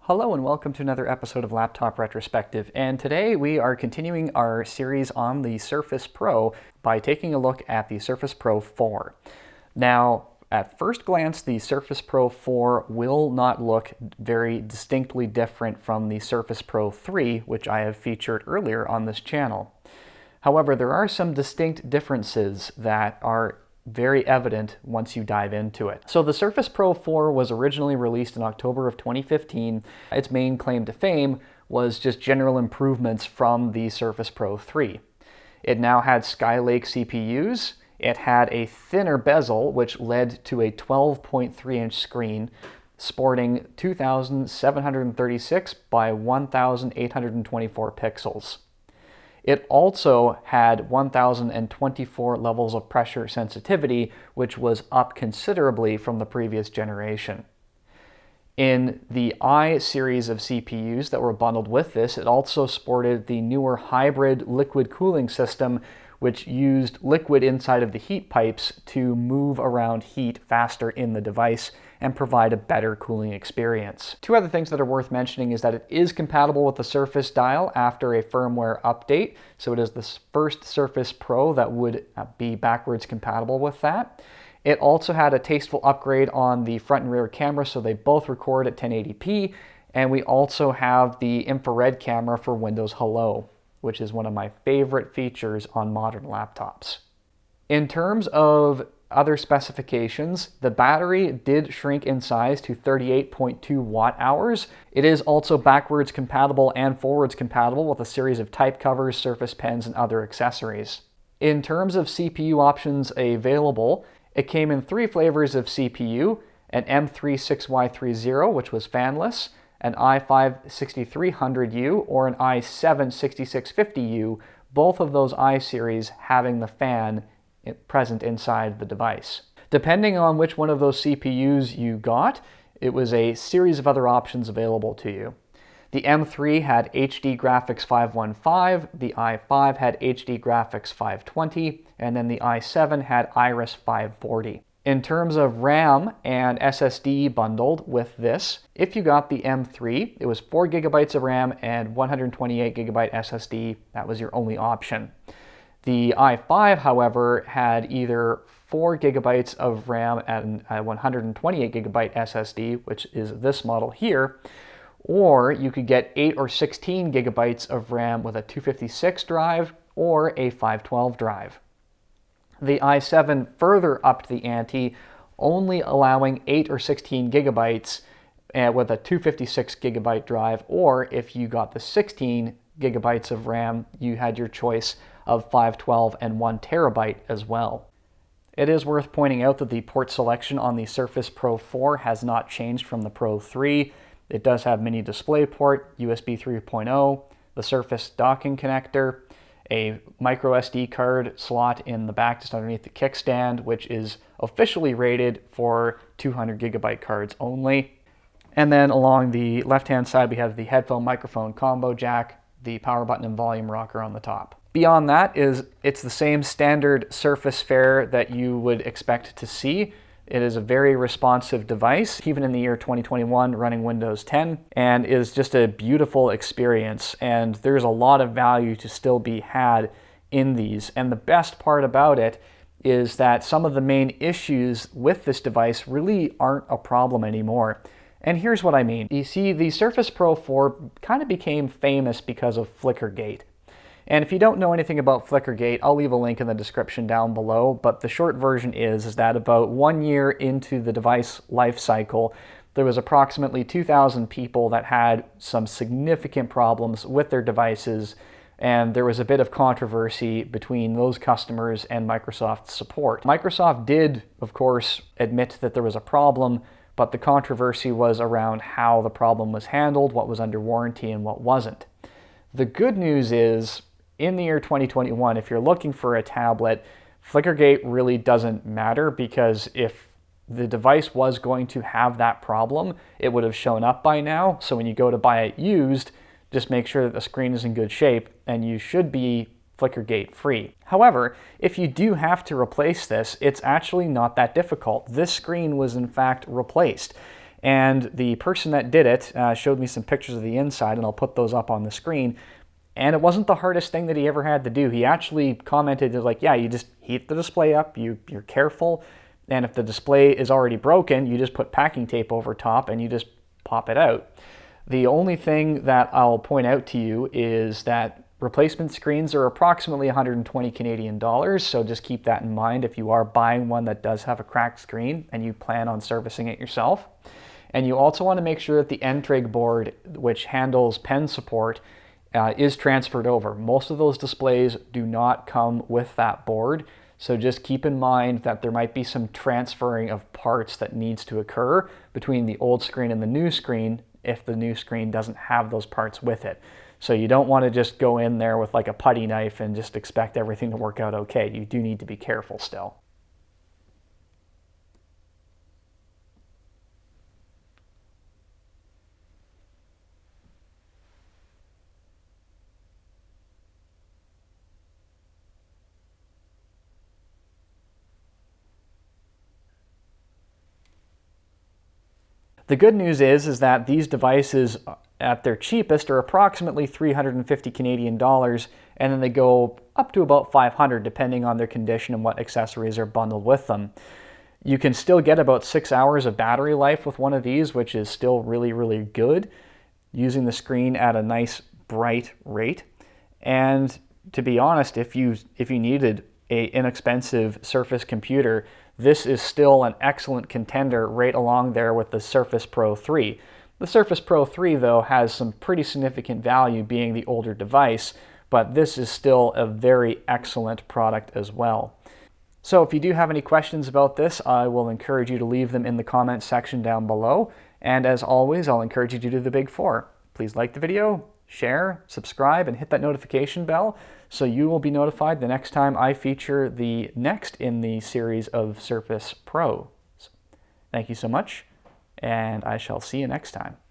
Hello and welcome to another episode of Laptop Retrospective, and today we are continuing our series on the Surface Pro by taking a look at the Surface Pro 4. Now, at first glance, the Surface Pro 4 will not look very distinctly different from the Surface Pro 3, which I have featured earlier on this channel. However, there are some distinct differences that are very evident once you dive into it. So the Surface Pro 4 was originally released in October of 2015. Its main claim to fame was just general improvements from the Surface Pro 3. It now had Skylake CPUs, it had a thinner bezel which led to a 12.3-inch screen sporting 2736 by 1824 pixels. It also had 1024 levels of pressure sensitivity, which was up considerably from the previous generation. In the i series of CPUs that were bundled with this, it also sported the newer hybrid liquid cooling system, which used liquid inside of the heat pipes to move around heat faster in the device and provide a better cooling experience. Two other things that are worth mentioning is that it is compatible with the Surface Dial after a firmware update. So it is the first Surface Pro that would be backwards compatible with that. It also had a Tasteful upgrade on the front and rear camera, so they both record at 1080p. And we also have the infrared camera for Windows Hello, which is one of my favorite features on modern laptops. In terms of other specifications, the battery did shrink in size to 38.2 watt hours. It is also backwards compatible and forwards compatible with a series of type covers, Surface Pens, and other accessories. In terms of CPU options available, it came in three flavors of CPU: an M3 6Y30, which was fanless, an i5 6300U, or an i7 6650U, both of those i series having the fan present inside the device. Depending on which one of those CPUs you got, it was a series of other options available to you. The M3 had HD Graphics 515, the i5 had HD Graphics 520, and then the i7 had Iris 540. In terms of RAM and SSD bundled with this, if you got the M3, it was 4 gigabytes of RAM and 128 gigabyte SSD. That was your only option. The i5, however, had either 4 gigabytes of RAM and a 128 gigabyte SSD, which is this model here, or you could get 8 or 16 gigabytes of RAM with a 256 drive or a 512 drive. The i7 further upped the ante, only allowing 8 or 16 gigabytes with a 256 gigabyte drive, or if you got the 16 gigabytes of RAM, you had your choice of 512 and 1 terabyte as well. It is worth pointing out that the port selection on the Surface Pro 4 has not changed from the Pro 3. It does have mini DisplayPort, USB 3.0, the Surface docking connector, a micro SD card slot in the back just underneath the kickstand, which is officially rated for 200 gigabyte cards only. And then along the left-hand side, we have the headphone microphone combo jack, the power button and volume rocker on the top. Beyond that it's the same standard Surface fare that you would expect to see. It is a very responsive device, even in the year 2021, running Windows 10, and is just a beautiful experience. And there's a lot of value to still be had in these. And the best part about it is that some of the main issues with this device really aren't a problem anymore. And here's what I mean. You see, the Surface Pro 4 kind of became famous because of Flickergate. And if you don't know anything about Flickergate, I'll leave a link in the description down below, but the short version is that about 1 year into the device life cycle, there was approximately 2,000 people that had some significant problems with their devices, and there was a bit of controversy between those customers and Microsoft support. Microsoft did, of course, admit that there was a problem, but the controversy was around how the problem was handled, what was under warranty and what wasn't. The good news is, in the year 2021, if you're looking for a tablet, Flickergate really doesn't matter, because if the device was going to have that problem, it would have shown up by now. So when you go to buy it used, just make sure that the screen is in good shape and you should be Flickergate free. However, if you do have to replace this, it's actually not that difficult. This screen was in fact replaced. And the person that did it showed me some pictures of the inside, and I'll put those up on the screen. And it wasn't the hardest thing that he ever had to do. He actually commented, like, yeah, you just heat the display up, you're careful, and if the display is already broken, you just put packing tape over top and you just pop it out. The only thing that I'll point out to you is that replacement screens are approximately 120 Canadian dollars, so just keep that in mind if you are buying one that does have a cracked screen and you plan on servicing it yourself. And you also want to make sure that the N-Trig board, which handles pen support, is transferred over. Most of those displays do not come with that board, so just keep in mind that there might be some transferring of parts that needs to occur between the old screen and the new screen if the new screen doesn't have those parts with it. So you don't want to just go in there with like a putty knife and just expect everything to work out okay. You do need to be careful still. The good news is that these devices at their cheapest are approximately 350 Canadian dollars, and then they go up to about 500 depending on their condition and what accessories are bundled with them. You can still get about 6 hours of battery life with one of these, which is still really, really good, using the screen at a nice bright rate. And to be honest, if you needed an inexpensive Surface computer, this is still an excellent contender right along there with the Surface Pro 3. The Surface Pro 3, though, has some pretty significant value being the older device, but this is still a very excellent product as well. So if you do have any questions about this, I will encourage you to leave them in the comments section down below. And as always, I'll encourage you to do the big four. Please like the video, share, subscribe, and hit that notification bell so you will be notified the next time I feature the next in the series of Surface Pros. Thank you so much, and I shall see you next time.